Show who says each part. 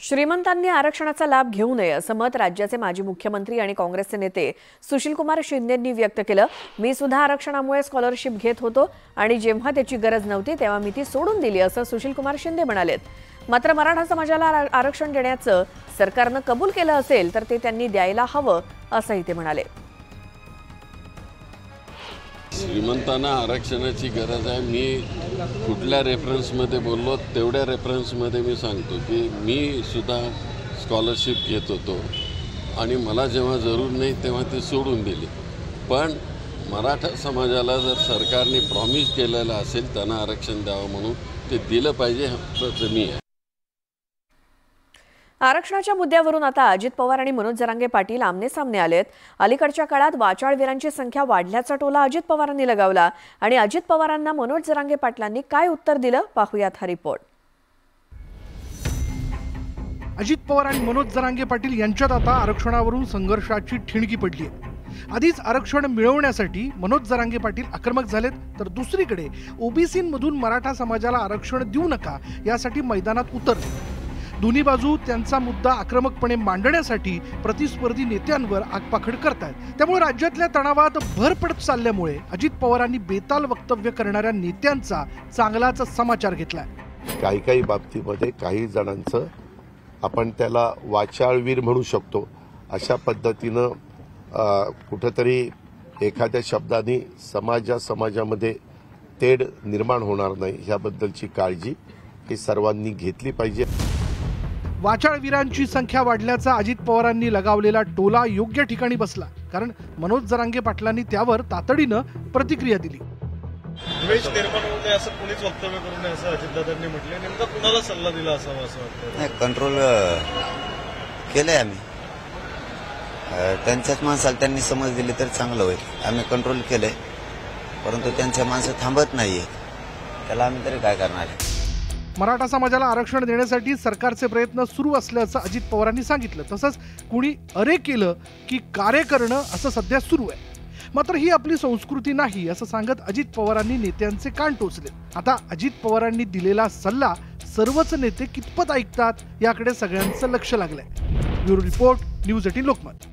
Speaker 1: श्रीमंतांनी आरक्षणाचा लाभ घेऊ नये असं मत राज्याचे माजी मुख्यमंत्री आणि काँग्रेसचे नेते सुशीलकुमार शिंदेंनी व्यक्त केलं। मी सुद्धा आरक्षणामुळे स्कॉलरशिप घेत होतो आणि जेव्हा त्याची गरज नव्हती तेव्हा मी ती सोडून दिली असं सुशीलकुमार शिंदे म्हणालेत। मात्र मराठा समाजाला आरक्षण देण्याचं सरकारनं कबूल केलं असेल तर ते त्यांनी द्यायला हवं असंही ते म्हणाले।
Speaker 2: श्रीमंतांना आरक्षणाची गरज आहे। मी कुठल्या रेफरन्समध्ये बोललो तेवढ्या रेफरन्समध्ये मी सांगतो की मी सुद्धा स्कॉलरशिप घेत होतो आणि मला जेव्हा जरूर नाही तेव्हा ते सोडून दिली। पण मराठा समाजाला जर सरकारने प्रॉमिस केलेलं असेल त्यांना आरक्षण द्यावं म्हणून ते दिलं पाहिजे असं मी आहे।
Speaker 1: आरक्षणाच्या मुद्द्यावरून आता अजित पवार आणि मनोज जरांगे पाटील आमने-सामने आलेत। अलीकडच्या काळात वाचाळवीरांची संख्या वाढल्याचा टोला अजित पवारांनी लगावला आणि अजित पवारांना मनोज जरांगे पाटलांनी काय उत्तर दिलं पाहूयात हा रिपोर्ट।
Speaker 3: अजित पवार आणि मनोज जरांगे पाटील यांच्यात आता आरक्षणावरून संघर्षाची ठिणगी पडली आहे। आधीच आरक्षण मिळवण्यासाठी मनोज जरांगे पाटील आक्रमक झालेत, तर दुसरीकडे ओबीसींमधून मराठा समाजाला आरक्षण देऊ नका यासाठी मैदानात उतरले। दोन्ही बाजू त्यांचा मुद्दा आक्रमकपणे मांडण्यासाठी प्रतिस्पर्धी नेत्यांवर आगपाखड करतात। त्यामुळे राज्यातल्या तणावात भर पडत चालल्यामुळे अजित पवारांनी बेताल वक्तव्य करणाऱ्या नेत्यांचा चांगलाच समाचार घेतलाय।
Speaker 4: काही बाबतीमध्ये काही जणांचं आपण त्याला वाचाळवीर म्हणू शकतो अशा पद्धतीनं कुठेतरी एखाद्या शब्दाने समाजामध्ये तेढ निर्माण होणार नाही याबद्दलची काळजी ही सर्वांनी घेतली पाहिजे।
Speaker 3: वाचाळवीरांची संख्या वाढल्याचा अजित पवारांनी लगावलेला टोला योग्य ठिकाणी बसला, कारण मनोज जरांगे पाटलांनी त्यावर तातडीनं प्रतिक्रिया दिली।
Speaker 5: द्वेष निर्माण होऊ नये असं कोणीच वक्तव्य करू नये असं अजितदादांनी म्हटलं। नेमका कुणाला सल्ला दिला असावा असं वाटतं?
Speaker 6: नाही, कंट्रोल केलंय आम्ही। त्यांच्याच माणसाला त्यांनी समज दिली तर चांगलं होईल। आम्ही कंट्रोल केलंय, परंतु त्यांच्या माणसं थांबत नाहीये, त्याला आम्ही तरी काय करणार आहे।
Speaker 3: मराठा समाजाला आरक्षण देण्यासाठी सरकारचे प्रयत्न सुरू असल्याचं अजित पवारांनी सांगितलं। तसंच कुणी अरे केलं की कार्य करणं असं सध्या सुरू आहे। मात्र ही आपली संस्कृती नाही असं सांगत अजित पवारांनी नेत्यांचे कान टोचले। आता अजित पवारांनी दिलेला सल्ला सर्वच नेते कितपत ऐकतात याकडे सगळ्यांचं लक्ष लागलंय। Bureau report, news 18 Lokmat.